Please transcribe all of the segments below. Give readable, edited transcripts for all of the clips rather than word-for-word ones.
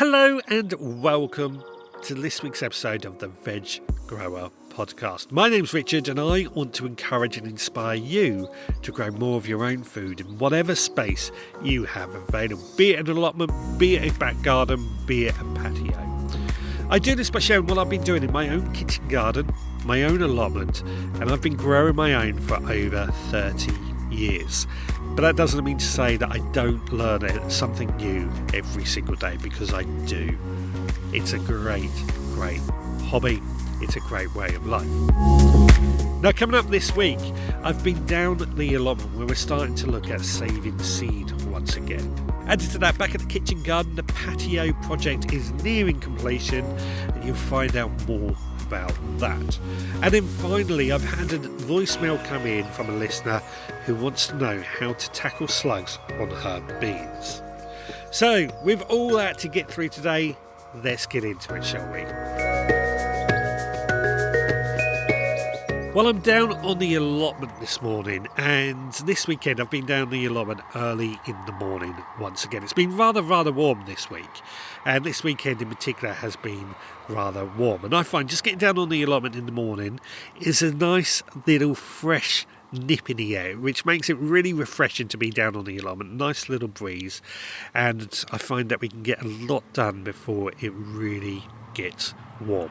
Hello and welcome to this week's episode of the Veg Grower Podcast. My name's Richard and I want to encourage and inspire you to grow more of your own food in whatever space you have available, be it an allotment, be it a back garden, be it a patio. I do this by sharing what I've been doing in my own kitchen garden, my own allotment, and I've been growing my own for over 30 years. But that doesn't mean to say that I don't learn something new every single day, because I do. It's a great hobby. It's a great way of life. Now, coming up this week, I've been down at the allotment where we're starting to look at saving seed once again. Added to that, back at the kitchen garden, the patio project is nearing completion, and you'll find out more about that. And then finally, I've had a voicemail come in from a listener who wants to know how to tackle slugs on her beans. So, with all that to get through today, let's get into it, shall we? Well, I'm down on the allotment this morning, and this weekend I've been down the allotment early in the morning once again. It's been rather warm this week, and this weekend in particular has been rather warm. And I find just getting down on the allotment in the morning is a nice little fresh nip in the air, which makes it really refreshing to be down on the allotment. Nice little breeze, and I find that we can get a lot done before it really gets warm.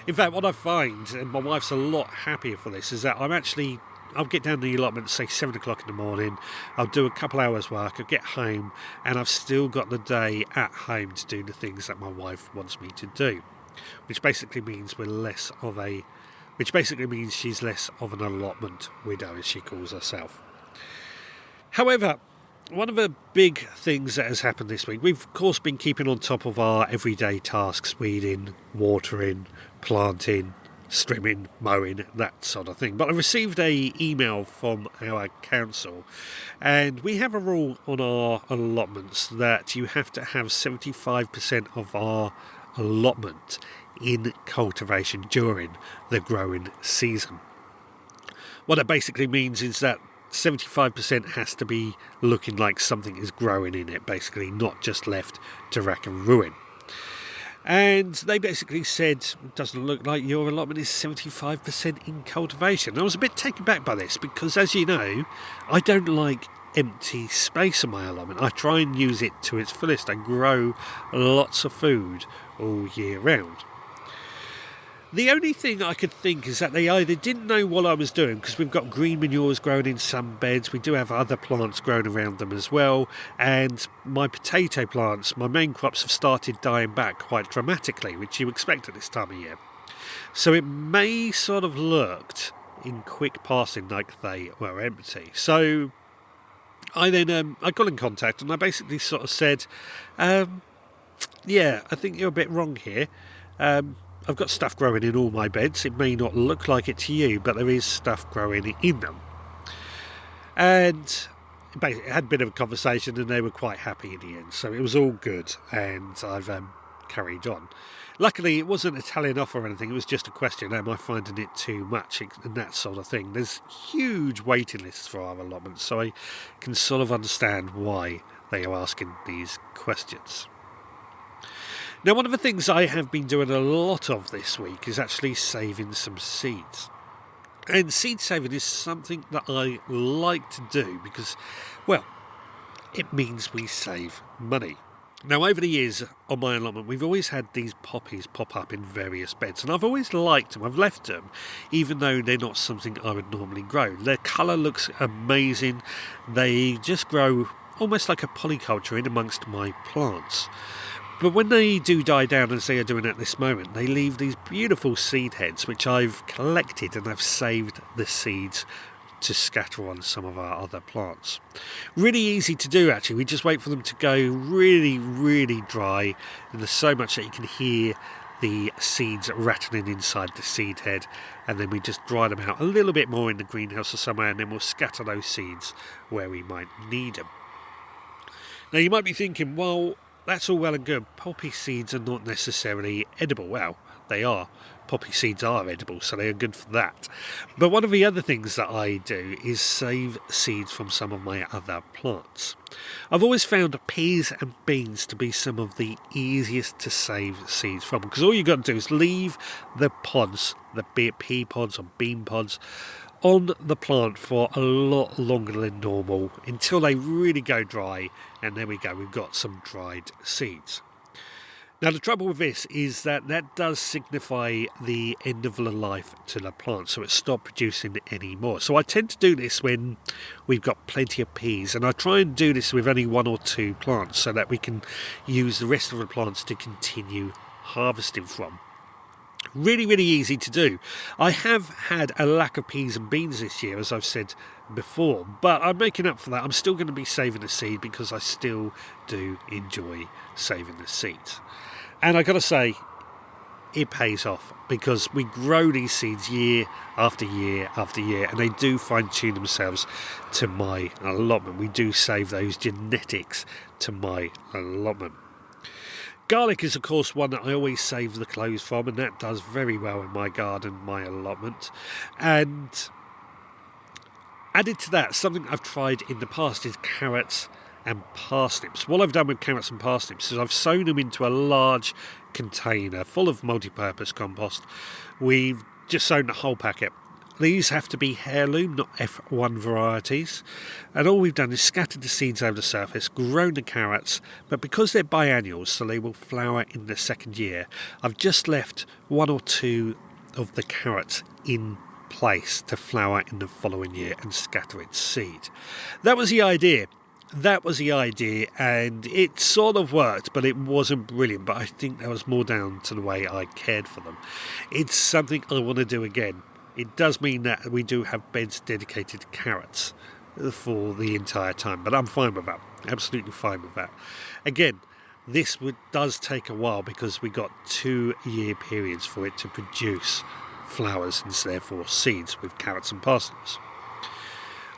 In fact, what I find, and my wife's a lot happier for this, is that I'll get down the allotment, say 7 o'clock in the morning, I'll do a couple hours work, I'll get home, and I've still got the day at home to do the things that my wife wants me to do. Which basically means she's less of an allotment widow, as she calls herself. However, one of the big things that has happened this week, we've of course been keeping on top of our everyday tasks, weeding, watering, planting, strimming, mowing, that sort of thing. But I received an email from our council, and we have a rule on our allotments that you have to have 75% of our allotment in cultivation during the growing season. What that basically means is that 75% has to be looking like something is growing in it, basically, not just left to rack and ruin. And they basically said, it doesn't look like your allotment is 75% in cultivation. I was a bit taken back by this because, as you know, I don't like empty space in my allotment. I try and use it to its fullest. I grow lots of food all year round. The only thing I could think is that they either didn't know what I was doing, because we've got green manures growing in some beds, we do have other plants growing around them as well, and my potato plants, my main crops, have started dying back quite dramatically, which you expect at this time of year. So it may sort of looked in quick passing like they were empty. So I then I got in contact and I basically sort of said, yeah, I think you're a bit wrong here. I've got stuff growing in all my beds. It may not look like it to you, but there is stuff growing in them. And basically had a bit of a conversation, and they were quite happy in the end. So it was all good, and I've carried on. Luckily, it wasn't a telling off or anything. It was just a question, am I finding it too much, and that sort of thing. There's huge waiting lists for our allotments, so I can sort of understand why they are asking these questions. Now, one of the things I have been doing a lot of this week is actually saving some seeds. And seed saving is something that I like to do because, well, it means we save money. Now, over the years on my allotment, we've always had these poppies pop up in various beds, and I've always liked them. I've left them, even though they're not something I would normally grow. Their colour looks amazing. They just grow almost like a polyculture in amongst my plants. But when they do die down, as they are doing at this moment, they leave these beautiful seed heads, which I've collected, and I've saved the seeds to scatter on some of our other plants. Really easy to do, actually. We just wait for them to go really dry, and there's so much that you can hear the seeds rattling inside the seed head, and then we just dry them out a little bit more in the greenhouse or somewhere, and then we'll scatter those seeds where we might need them. Now, you might be thinking, well, that's all well and good. Poppy seeds are not necessarily edible. Well, they are, poppy seeds are edible, so they are good for that. But one of the other things that I do is save seeds from some of my other plants. I've always found peas and beans to be some of the easiest to save seeds from, because all you've got to do is leave the pods, be it pea pods or bean pods, on the plant for a lot longer than normal until they really go dry, and there we go, we've got some dried seeds. Now the trouble with this is that does signify the end of the life to the plant, so it stopped producing any more. So I tend to do this when we've got plenty of peas, and I try and do this with only 1 or 2 plants so that we can use the rest of the plants to continue harvesting from. Really, really easy to do. I have had a lack of peas and beans this year, as I've said before, but I'm making up for that. I'm still going to be saving the seed because I still do enjoy saving the seeds. And I got to say, it pays off because we grow these seeds year after year after year, and they do fine-tune themselves to my allotment. We do save those genetics to my allotment. Garlic is, of course, one that I always save the cloves from, and that does very well in my garden, my allotment. And added to that, something I've tried in the past is carrots and parsnips. What I've done with carrots and parsnips is I've sown them into a large container full of multi-purpose compost. We've just sown the whole packet. These have to be heirloom, not F1 varieties. And all we've done is scattered the seeds over the surface, grown the carrots, but because they're biennials, so they will flower in the second year, I've just left 1 or 2 of the carrots in place to flower in the following year and scatter its seed. That was the idea, and it sort of worked, but it wasn't brilliant. But I think that was more down to the way I cared for them. It's something I want to do again. It does mean that we do have beds dedicated to carrots for the entire time, but I'm fine with that. Absolutely fine with that. Again, this does take a while because we got 2-year periods for it to produce flowers and therefore seeds with carrots and parsnips.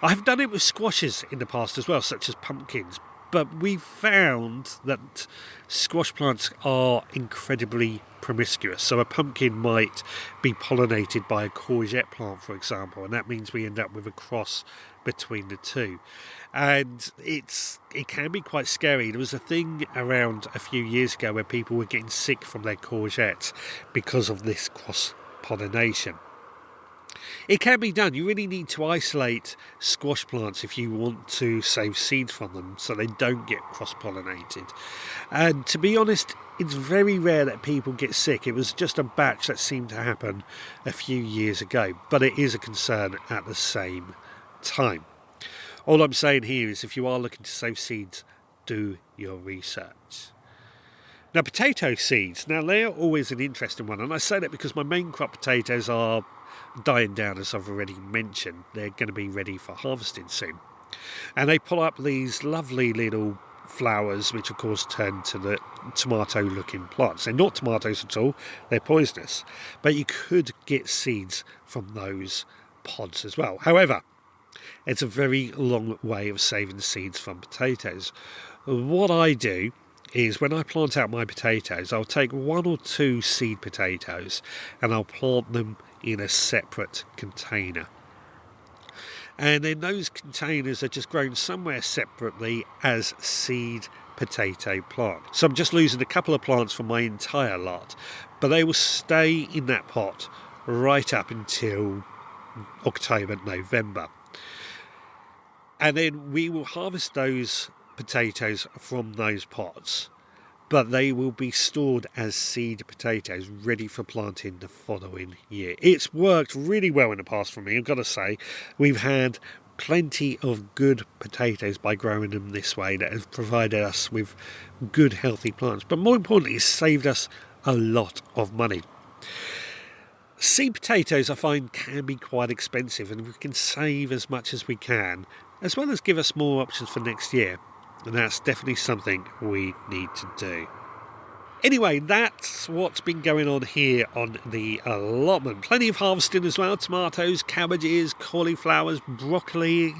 I have done it with squashes in the past as well, such as pumpkins, but we've found that squash plants are incredibly promiscuous. So a pumpkin might be pollinated by a courgette plant, for example, and that means we end up with a cross between the two. And it can be quite scary. There was a thing around a few years ago where people were getting sick from their courgettes because of this cross-pollination. It can be done. You really need to isolate squash plants if you want to save seeds from them so they don't get cross-pollinated. And to be honest, it's very rare that people get sick. It was just a batch that seemed to happen a few years ago, but it is a concern at the same time. All I'm saying here is if you are looking to save seeds, do your research. Now, potato seeds. Now, they are always an interesting one, and I say that because my main crop potatoes are dying down, as I've already mentioned. They're going to be ready for harvesting soon. And they pull up these lovely little flowers, which of course turn to the tomato-looking plants. They're not tomatoes at all, they're poisonous. But you could get seeds from those pods as well. However, it's a very long way of saving the seeds from potatoes. What I do is when I plant out my potatoes, I'll take 1 or 2 seed potatoes and I'll plant them in a separate container. And then those containers are just grown somewhere separately as seed potato plants. So I'm just losing a couple of plants from my entire lot, but they will stay in that pot right up until October, November. And then we will harvest those potatoes from those pots, but they will be stored as seed potatoes ready for planting the following year. It's worked really well in the past for me, I've got to say. We've had plenty of good potatoes by growing them this way that has provided us with good healthy plants, but more importantly it's saved us a lot of money. Seed potatoes I find can be quite expensive, and we can save as much as we can, as well as give us more options for next year. And that's definitely something we need to do. Anyway, that's what's been going on here on the allotment. Plenty of harvesting as well. Tomatoes, cabbages, cauliflowers, broccoli,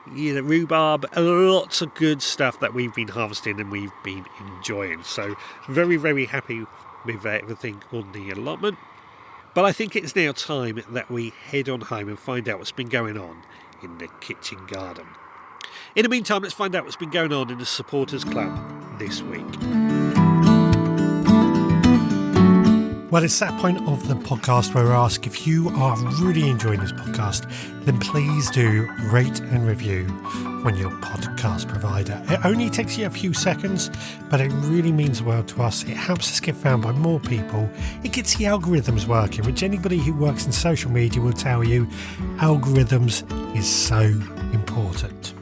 rhubarb. Lots of good stuff that we've been harvesting and we've been enjoying. So very, very happy with everything on the allotment. But I think it's now time that we head on home and find out what's been going on in the kitchen garden. In the meantime, let's find out what's been going on in the Supporters Club this week. Well, it's that point of the podcast where I ask, if you are really enjoying this podcast, then please do rate and review on your podcast provider. It only takes you a few seconds, but it really means the world to us. It helps us get found by more people. It gets the algorithms working, which anybody who works in social media will tell you, algorithms is so important.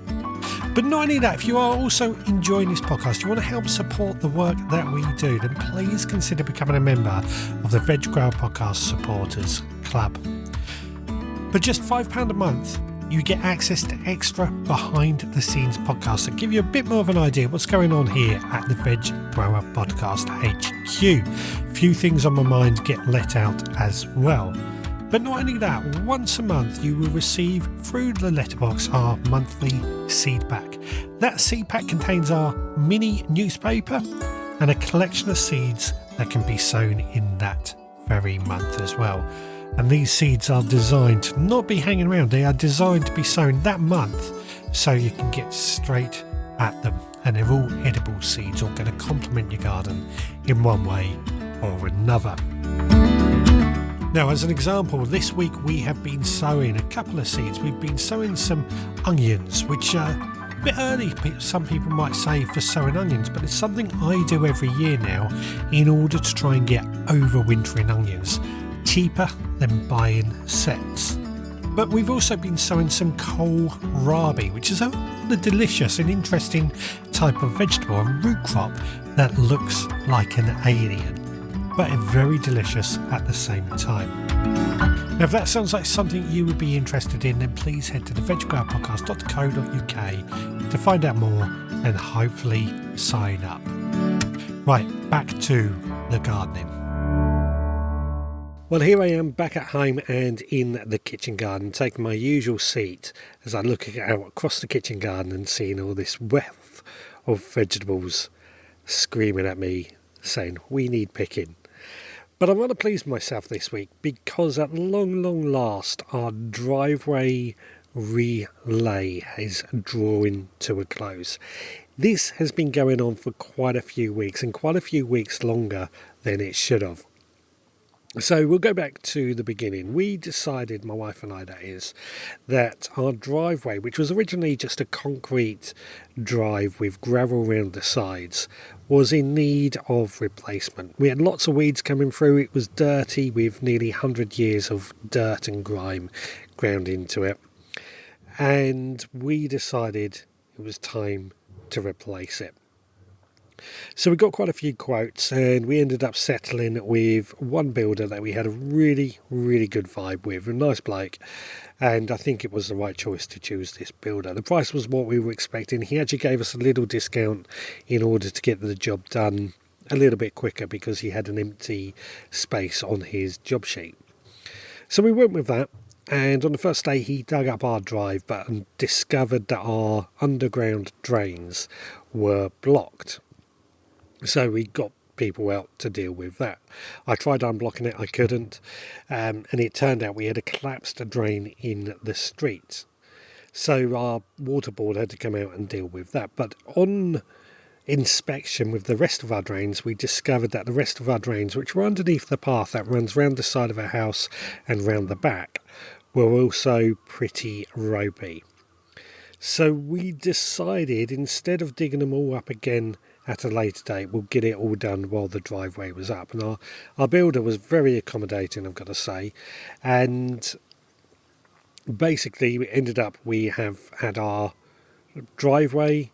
But not only that, if you are also enjoying this podcast, you want to help support the work that we do, then please consider becoming a member of the Veg Grower Podcast Supporters Club. For just £5 a month, you get access to extra behind-the-scenes podcasts that give you a bit more of an idea of what's going on here at the Veg Grower Podcast HQ. Few things on my mind get let out as well. But not only that, once a month you will receive through the letterbox our monthly seed pack. That seed pack contains our mini newspaper and a collection of seeds that can be sown in that very month as well. And these seeds are designed to not be hanging around, they are designed to be sown that month so you can get straight at them. And they're all edible seeds, all going to complement your garden in one way or another. Now, as an example, this week we have been sowing a couple of seeds. We've been sowing some onions, which are a bit early, some people might say, for sowing onions, but it's something I do every year now in order to try and get overwintering onions. Cheaper than buying sets. But we've also been sowing some kohlrabi, which is a delicious and interesting type of vegetable, a root crop that looks like an alien, but very delicious at the same time. Now, if that sounds like something you would be interested in, then please head to the veggrowerpodcast.co.uk to find out more and hopefully sign up. Right, back to the gardening. Well, here I am back at home and in the kitchen garden, taking my usual seat as I look out across the kitchen garden and seeing all this wealth of vegetables screaming at me, saying, we need picking. But I'm rather pleased with myself this week because at long last our driveway relay is drawing to a close. This has been going on for quite a few weeks and quite a few weeks longer than it should have. So we'll go back to the beginning. We decided, my wife and I that is, that our driveway, which was originally just a concrete drive with gravel around the sides, was in need of replacement. We had lots of weeds coming through. It was dirty with nearly 100 years of dirt and grime ground into it. And we decided it was time to replace it. So we got quite a few quotes and we ended up settling with one builder that we had a really good vibe with, a nice bloke, and I think it was the right choice to choose this builder. The price was what we were expecting. He actually gave us a little discount in order to get the job done a little bit quicker because he had an empty space on his job sheet. So we went with that. And on the first day he dug up our drive and discovered that our underground drains were blocked. So we got people out to deal with that. I tried unblocking it, I couldn't, and it turned out we had a collapsed drain in the street. So our water board had to come out and deal with that. But on inspection with the rest of our drains, we discovered that the rest of our drains, which were underneath the path that runs round the side of our house and round the back, were also pretty ropey. So we decided, instead of digging them all up again at a later date, we'll get it all done while the driveway was up. And our builder was very accommodating, I've got to say. And basically, we have had our driveway,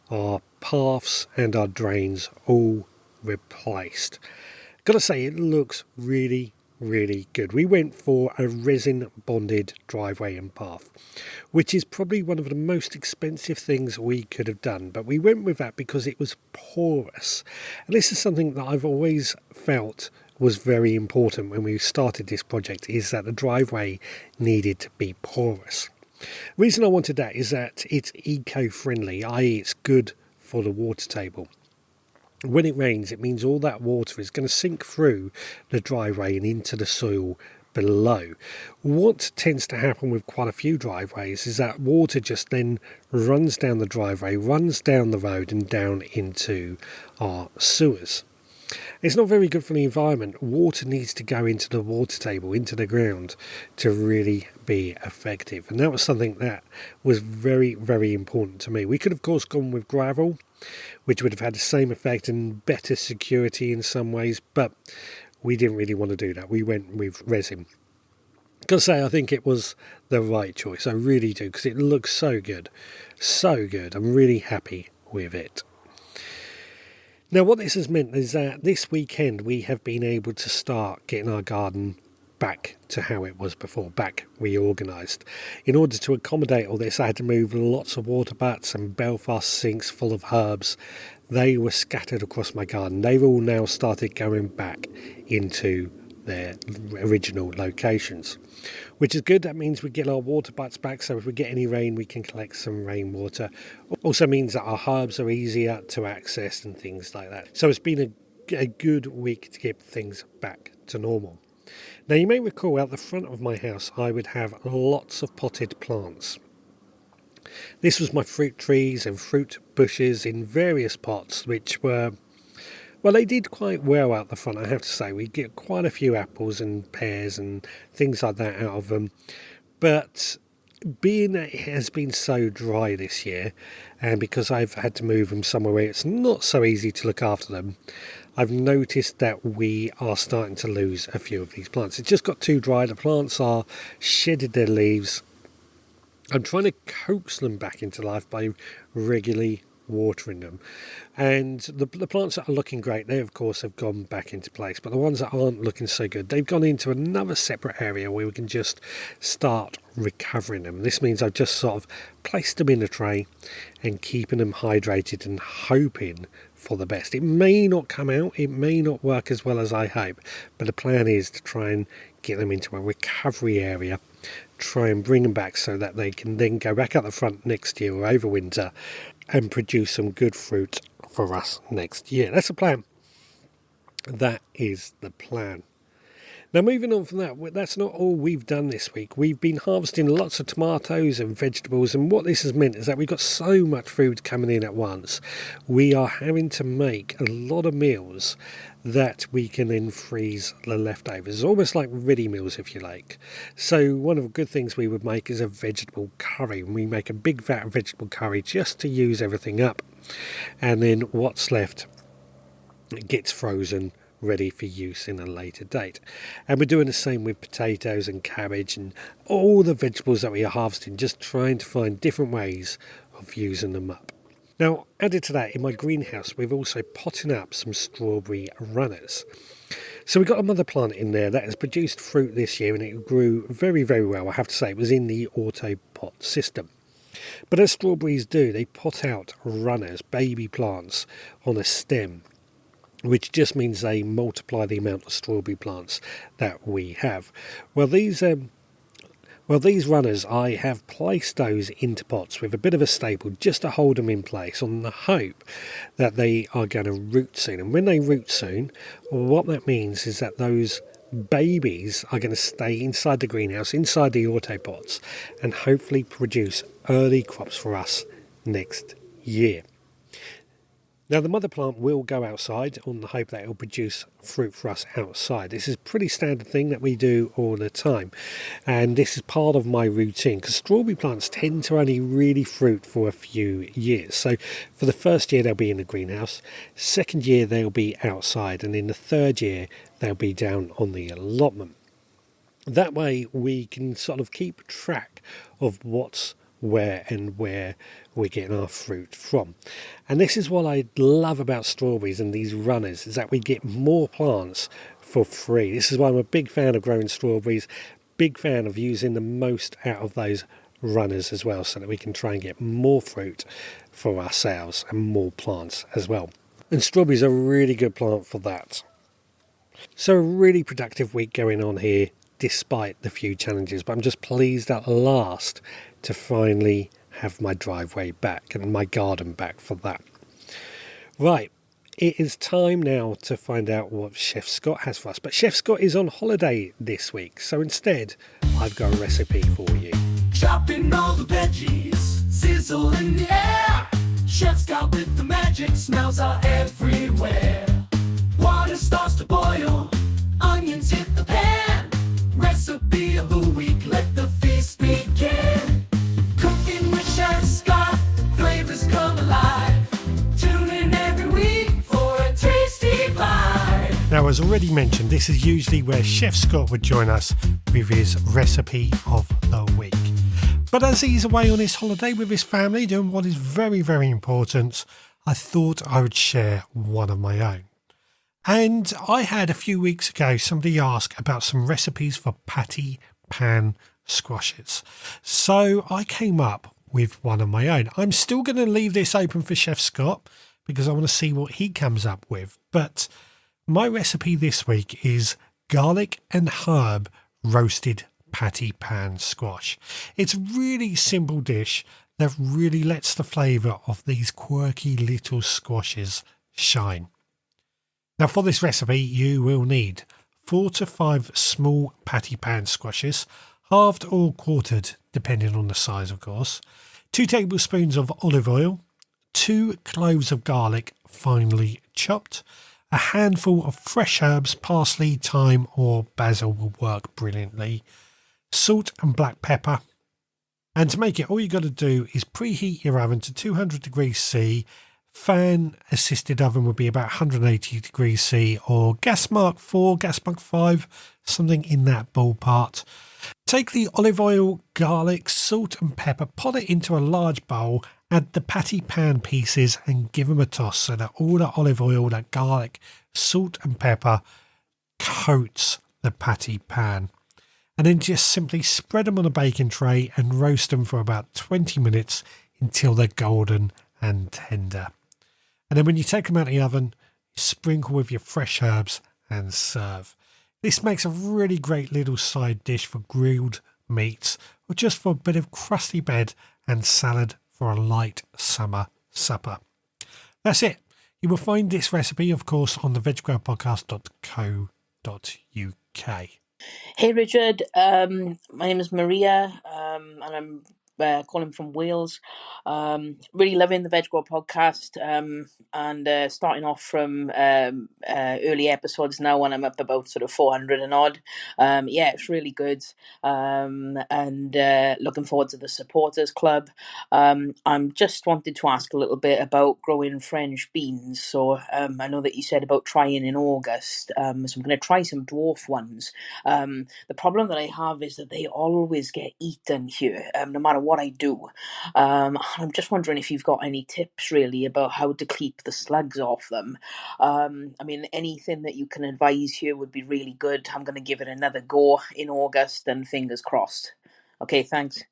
our paths and our drains all replaced. Got to say, it looks really good. We went for a resin bonded driveway and path, which is probably one of the most expensive things we could have done, but we went with that because it was porous. And this is something that I've always felt was very important when we started this project, is that the driveway needed to be porous. The reason I wanted that is that it's eco-friendly, i.e. it's good for the water table. When it rains, it means all that water is going to sink through the driveway and into the soil below. What tends to happen with quite a few driveways is that water just then runs down the driveway, runs down the road and down into our sewers. It's not very good for the environment. Water needs to go into the water table, into the ground, to really be effective. And that was something that was very, very important to me. We could, of course, gone with gravel, which would have had the same effect and better security in some ways, but we didn't really want to do that. We went with resin. I've got to say, I think it was the right choice. I really do, because it looks so good. So good. I'm really happy with it. Now, what this has meant is that this weekend we have been able to start getting our garden back to how it was before, back reorganised. In order to accommodate all this, I had to move lots of water butts and Belfast sinks full of herbs. They were scattered across my garden. They've all now started going back into their original locations, which is good. That means we get our water butts back, so if we get any rain we can collect some rainwater. Also means that our herbs are easier to access and things like that. So it's been a good week to get things back to normal. Now, you may recall out the front of my house I would have lots of potted plants. This was my fruit trees and fruit bushes in various pots, which were, well, they did quite well out the front, I have to say. We get quite a few apples and pears and things like that out of them. But being that it has been so dry this year, and because I've had to move them somewhere where it's not so easy to look after them, I've noticed that we are starting to lose a few of these plants. It just got too dry. The plants are shedded their leaves. I'm trying to coax them back into life by regularly watering them, and the plants that are looking great, they of course have gone back into place, but the ones that aren't looking so good, they've gone into another separate area where we can just start recovering them. This means I've just sort of placed them in a tray and keeping them hydrated and hoping for the best. It may not come out, it may not work as well as I hope, but the plan is to try and get them into a recovery area, try and bring them back so that they can then go back out the front next year or over winter and produce some good fruit for us next year. That's the plan. That is the plan. Now, moving on from that, that's not all we've done this week. We've been harvesting lots of tomatoes and vegetables, and what this has meant is that we've got so much food coming in at once. We are having to make a lot of meals that we can then freeze the leftovers, almost like ready meals, if you like. So one of the good things we would make is a vegetable curry. We make a big vat of vegetable curry just to use everything up, and then what's left gets frozen, ready for use in a later date. And we're doing the same with potatoes and cabbage and all the vegetables that we are harvesting, just trying to find different ways of using them up. Now, added to that, in my greenhouse, we're also potting up some strawberry runners. So we've got a mother plant in there that has produced fruit this year, and it grew very, very well. I have to say, it was in the auto pot system. But as strawberries do, they pot out runners, baby plants on a stem, which just means they multiply the amount of strawberry plants that we have. Well, these runners, I have placed those into pots with a bit of a staple just to hold them in place on the hope that they are going to root soon. And when they root soon, what that means is that those babies are going to stay inside the greenhouse, inside the auto pots, and hopefully produce early crops for us next year. Now, the mother plant will go outside on the hope that it will produce fruit for us outside. This is a pretty standard thing that we do all the time. And this is part of my routine, because strawberry plants tend to only really fruit for a few years. So for the first year, they'll be in the greenhouse. Second year, they'll be outside. And in the third year, they'll be down on the allotment. That way, we can sort of keep track of what's where we're getting our fruit from. And this is what I love about strawberries and these runners, is that we get more plants for free. This is why I'm a big fan of growing strawberries, big fan of using the most out of those runners as well, so that we can try and get more fruit for ourselves and more plants as well. And strawberries are a really good plant for that. So a really productive week going on here, despite the few challenges, but I'm just pleased at last to finally have my driveway back and my garden back for that. Right, it is time now to find out what Chef Scott has for us. But Chef Scott is on holiday this week, so instead, I've got a recipe for you. Chopping all the veggies, sizzle in the air. Chef Scott with the magic, smells are everywhere. Water starts to boil, onions hit the pan. Recipe of the week, let the feast begin. Cooking with Chef Scott, flavors come alive. Tune in every week for a tasty bite. Now, as already mentioned, this is usually where Chef Scott would join us with his recipe of the week. But as he's away on his holiday with his family doing what is very, very important, I thought I would share one of my own. And I had a few weeks ago somebody ask about some recipes for patty pan squashes. So I came up with one of my own. I'm still going to leave this open for Chef Scott because I want to see what he comes up with. But my recipe this week is garlic and herb roasted patty pan squash. It's a really simple dish that really lets the flavour of these quirky little squashes shine. Now, for this recipe, you will need 4 to 5 small patty pan squashes, halved or quartered, depending on the size, of course, 2 tablespoons of olive oil, 2 cloves of garlic, finely chopped, a handful of fresh herbs, parsley, thyme, or basil will work brilliantly, salt and black pepper. And to make it, all you got to do is preheat your oven to 200 degrees C. Fan assisted oven would be about 180 degrees C, or gas mark 4, gas mark 5, something in that ballpark. Take the olive oil, garlic, salt and pepper, pot it into a large bowl, add the patty pan pieces and give them a toss so that all the olive oil, that garlic, salt and pepper coats the patty pan. And then just simply spread them on a baking tray and roast them for about 20 minutes until they're golden and tender. And then when you take them out of the oven, sprinkle with your fresh herbs and serve. This makes a really great little side dish for grilled meats or just for a bit of crusty bread and salad for a light summer supper. That's it. You will find this recipe, of course, on the veggrowerpodcast.co.uk. Hey Richard, my name is Maria, and I'm calling from Wales. Really loving the Veg Grower Podcast, and starting off from early episodes now when I'm up about sort of 400 and odd. Yeah, it's really good, and looking forward to the supporters club. I'm just wanted to ask a little bit about growing French beans. So I know that you said about trying in August, so I'm going to try some dwarf ones. The problem that I have is that they always get eaten here, no matter what I do. I'm just wondering if you've got any tips really about how to keep the slugs off them. I mean, anything that you can advise here would be really good. I'm going to give it another go in August, and fingers crossed. Okay, thanks.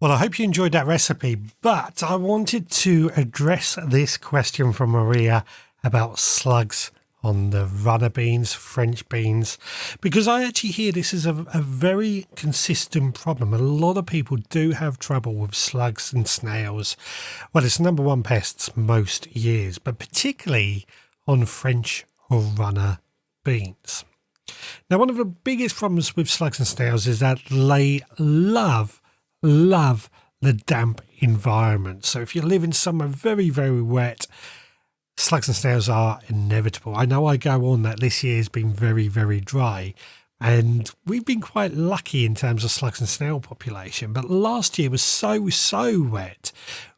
Well, I hope you enjoyed that recipe, but I wanted to address this question from Maria about slugs on the runner beans, French beans, because I actually hear this is a very consistent problem. A lot of people do have trouble with slugs and snails. Well, it's number one pests most years, but particularly on French or runner beans. Now, one of the biggest problems with slugs and snails is that they love the damp environment. So if you live in somewhere very, very wet, slugs and snails are inevitable. I know I go on that this year has been very, very dry, and we've been quite lucky in terms of slugs and snail population. But last year was so wet,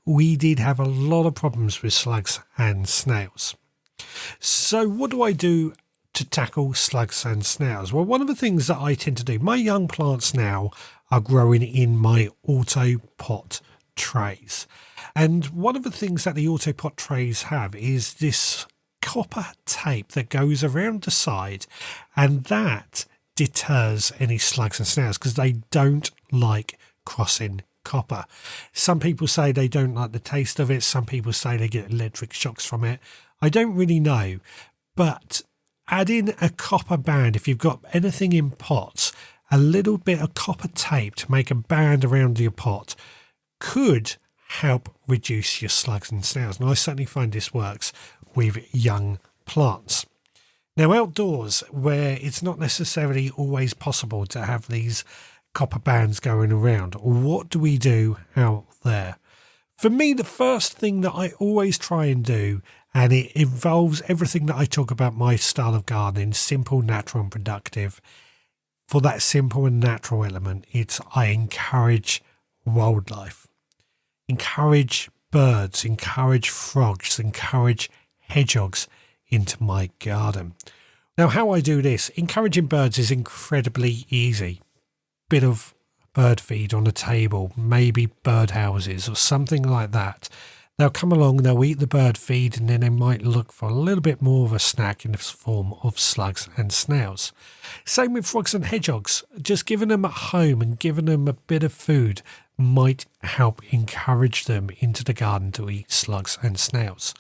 we did have a lot of problems with slugs and snails. So what do I do to tackle slugs and snails? Well, one of the things that I tend to do, my young plants now are growing in my auto pot trays. And one of the things that the autopot trays have is this copper tape that goes around the side, and that deters any slugs and snails because they don't like crossing copper. Some people say they don't like the taste of it. Some people say they get electric shocks from it. I don't really know, but add in a copper band. If you've got anything in pots, a little bit of copper tape to make a band around your pot could help reduce your slugs and snails. And I certainly find this works with young plants. Now, outdoors, where it's not necessarily always possible to have these copper bands going around, what do we do out there? For me, the first thing that I always try and do, and it involves everything that I talk about my style of gardening, simple, natural and productive. For that simple and natural element, I encourage wildlife, encourage birds, encourage frogs, encourage hedgehogs into my garden. Now, how I do this, encouraging birds is incredibly easy. Bit of bird feed on a table, maybe bird houses or something like that. They'll come along, they'll eat the bird feed, and then they might look for a little bit more of a snack in the form of slugs and snails. Same with frogs and hedgehogs. Just giving them a home and giving them a bit of food might help encourage them into the garden to eat slugs and snails.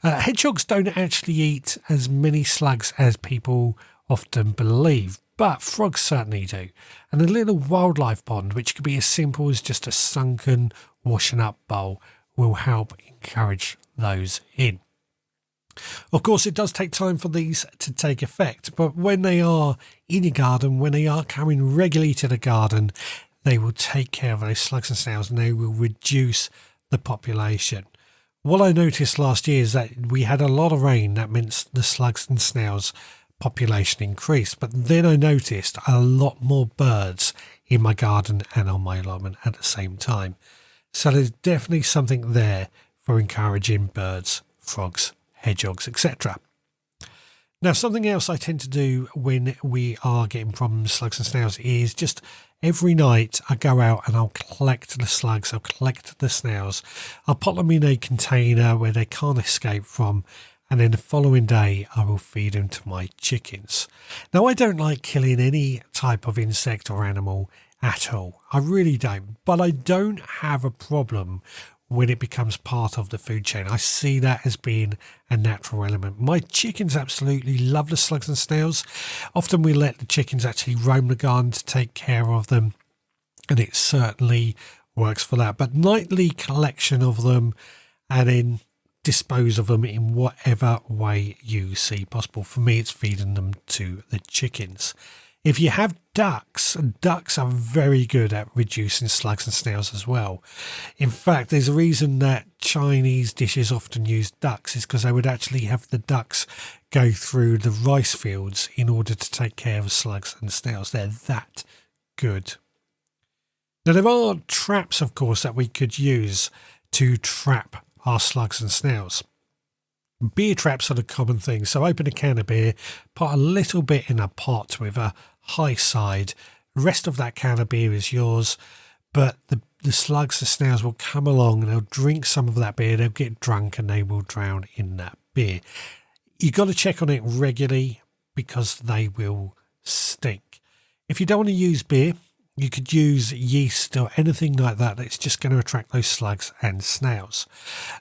Hedgehogs don't actually eat as many slugs as people often believe, but frogs certainly do. And a little wildlife pond, which could be as simple as just a sunken washing up bowl, will help encourage those in. Of course, it does take time for these to take effect, but when they are in your garden, when they are coming regularly to the garden, they will take care of those slugs and snails and they will reduce the population. What I noticed last year is that we had a lot of rain. That meant the slugs and snails population increased, but then I noticed a lot more birds in my garden and on my allotment at the same time. So there's definitely something there for encouraging birds, frogs, hedgehogs, etc. Now, something else I tend to do when we are getting problems, slugs and snails, is just every night I go out and I'll collect the slugs, I'll collect the snails, I'll put them in a container where they can't escape from, and then the following day I will feed them to my chickens. Now, I don't like killing any type of insect or animal at all. I really don't. But I don't have a problem when it becomes part of the food chain. I see that as being a natural element. My chickens absolutely love the slugs and snails. Often we let the chickens actually roam the garden to take care of them, and it certainly works for that. But nightly collection of them and then dispose of them in whatever way you see possible. For me, it's feeding them to the chickens. If you have ducks are very good at reducing slugs and snails as well. In fact, there's a reason that Chinese dishes often use ducks, is because they would actually have the ducks go through the rice fields in order to take care of slugs and snails. They're that good. Now, there are traps, of course, that we could use to trap our slugs and snails. Beer traps are the common thing. So open a can of beer, put a little bit in a pot with a high side. The rest of that can of beer is yours. But the slugs, the snails will come along and they'll drink some of that beer. They'll get drunk and they will drown in that beer. You've got to check on it regularly because they will stink. If you don't want to use beer, you could use yeast or anything like that that's just going to attract those slugs and snails.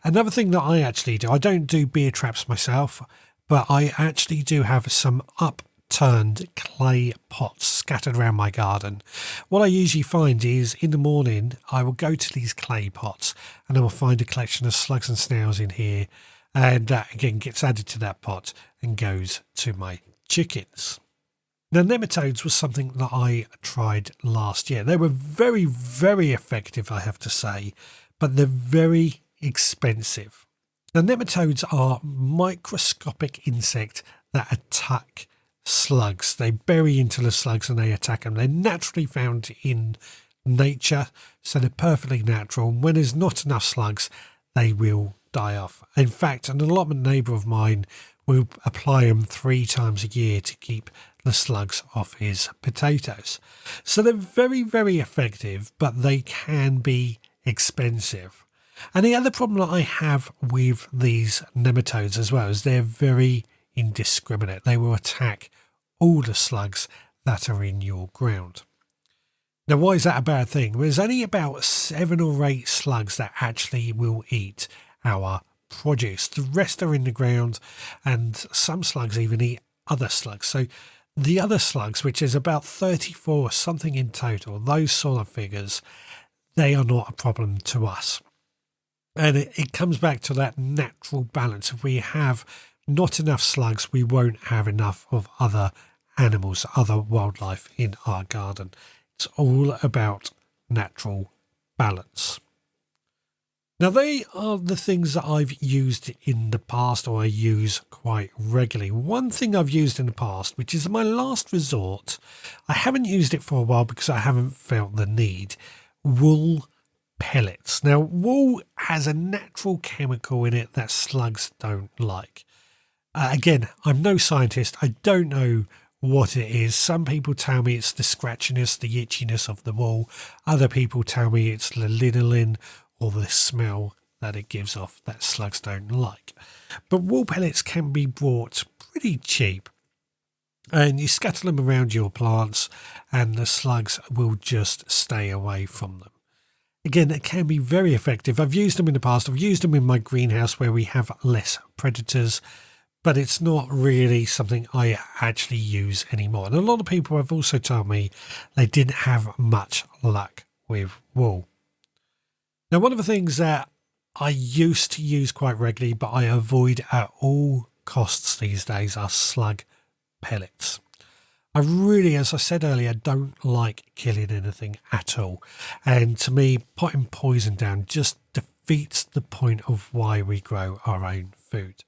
Another thing that I actually do, I don't do beer traps myself, but I actually do have some upturned clay pots scattered around my garden. What I usually find is in the morning, I will go to these clay pots and I will find a collection of slugs and snails in here. And that again gets added to that pot and goes to my chickens. Now, nematodes was something that I tried last year. They were very, very effective, I have to say, but they're very expensive. Now, nematodes are microscopic insects that attack slugs. They bury into the slugs and they attack them. They're naturally found in nature, so they're perfectly natural. When there's not enough slugs, they will die off. In fact, an allotment neighbour of mine will apply them 3 times a year to keep the slugs off his potatoes. So they're very, very effective, but they can be expensive. And the other problem that I have with these nematodes as well is they're very indiscriminate. They will attack all the slugs that are in your ground. Now, why is that a bad thing? Well, there's only about 7 or 8 slugs that actually will eat our produce. The rest are in the ground, and some slugs even eat other slugs. So the other slugs, which is about 34 something in total, those sort of figures, they are not a problem to us. And it comes back to that natural balance. If we have not enough slugs, we won't have enough of other animals, other wildlife in our garden. It's all about natural balance. Now, they are the things that I've used in the past, or I use quite regularly. One thing I've used in the past, which is my last resort, I haven't used it for a while because I haven't felt the need, wool pellets. Now, wool has a natural chemical in it that slugs don't like. Again, I'm no scientist. I don't know what it is. Some people tell me it's the scratchiness, the itchiness of the wool. Other people tell me it's the linolene or the smell that it gives off that slugs don't like. But wool pellets can be bought pretty cheap, and you scatter them around your plants and the slugs will just stay away from them. Again, it can be very effective. I've used them in the past. I've used them in my greenhouse where we have less predators, but it's not really something I actually use anymore. And a lot of people have also told me they didn't have much luck with wool. Now, one of the things that I used to use quite regularly, but I avoid at all costs these days, are slug pellets. I really, as I said earlier, don't like killing anything at all. And to me, putting poison down just defeats the point of why we grow our own food.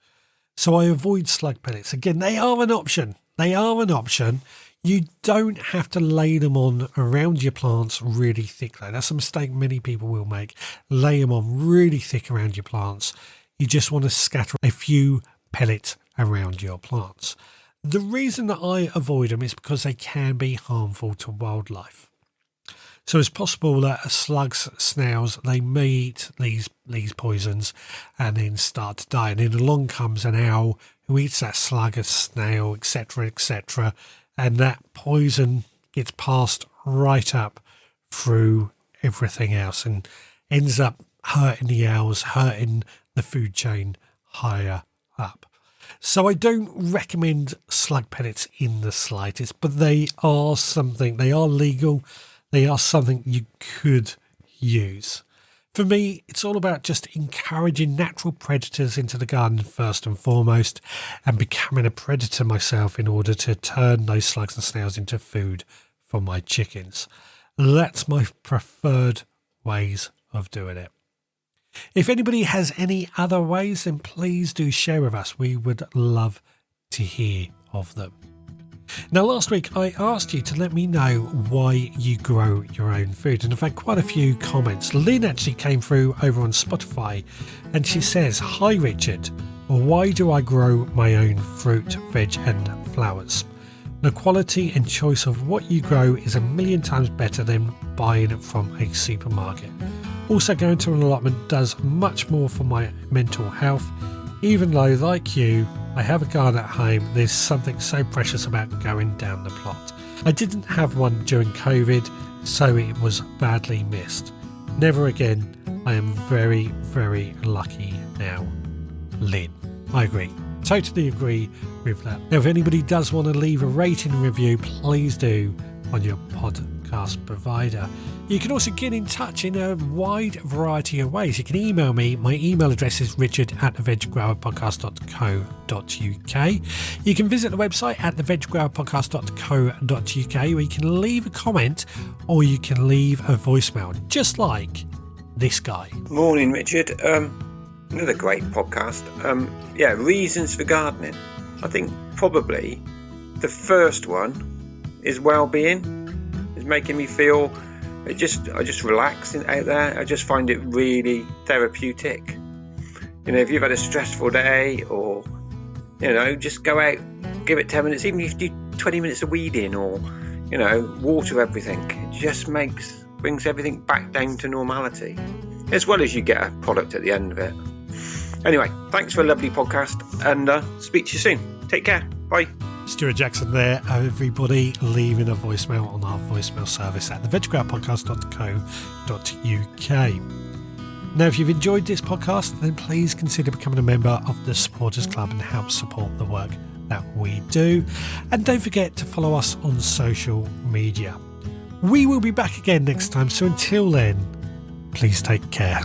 So I avoid slug pellets. Again, they are an option. They are an option. You don't have to lay them on around your plants really thick though. That's a mistake many people will make. Lay them on really thick around your plants. You just want to scatter a few pellets around your plants. The reason that I avoid them is because they can be harmful to wildlife. So it's possible that slugs, snails, they may eat these poisons and then start to die. And then along comes an owl who eats that slug, a snail, etc., etc., and that poison gets passed right up through everything else and ends up hurting the owls, hurting the food chain higher up. So I don't recommend slug pellets in the slightest, but they are something, they are legal, they are something you could use. For me, it's all about just encouraging natural predators into the garden first and foremost, and becoming a predator myself in order to turn those slugs and snails into food for my chickens. That's my preferred ways of doing it. If anybody has any other ways, then please do share with us. We would love to hear of them. Now, last week I asked you to let me know why you grow your own food, and I've had quite a few comments. Lynn actually came through over on Spotify and she says, "Hi Richard, why do I grow my own fruit, veg and flowers? The quality and choice of what you grow is a million times better than buying it from a supermarket. Also, going to an allotment does much more for my mental health. Even though, like you, I have a garden at home, there's something so precious about going down the plot. I didn't have one during COVID, so it was badly missed. Never again. I am very, very lucky now." Lynn. I agree. Totally agree with that. Now, if anybody does want to leave a rating and review, please do on your podcast provider. You can also get in touch in a wide variety of ways. You can email me. My email address is richard@theveggrowerpodcast.co.uk. You can visit the website at theveggrowerpodcast.co.uk, where you can leave a comment or you can leave a voicemail, just like this guy. Morning, Richard. Another great podcast. Reasons for gardening. I think probably the first one is well-being. It's making me feel I just relax out there. I just find it really therapeutic. You know, if you've had a stressful day, or just go out, give it 10 minutes, even if you do 20 minutes of weeding, or water everything. It just brings everything back down to normality, as well as you get a product at the end of it. Anyway, thanks for a lovely podcast, and speak to you soon. Take care. Bye. Stuart Jackson there, everybody, leaving a voicemail on our voicemail service at theveggrowerpodcast.co.uk. Now, if you've enjoyed this podcast, then please consider becoming a member of the Supporters Club and help support the work that we do. And don't forget to follow us on social media. We will be back again next time, so until then, please take care.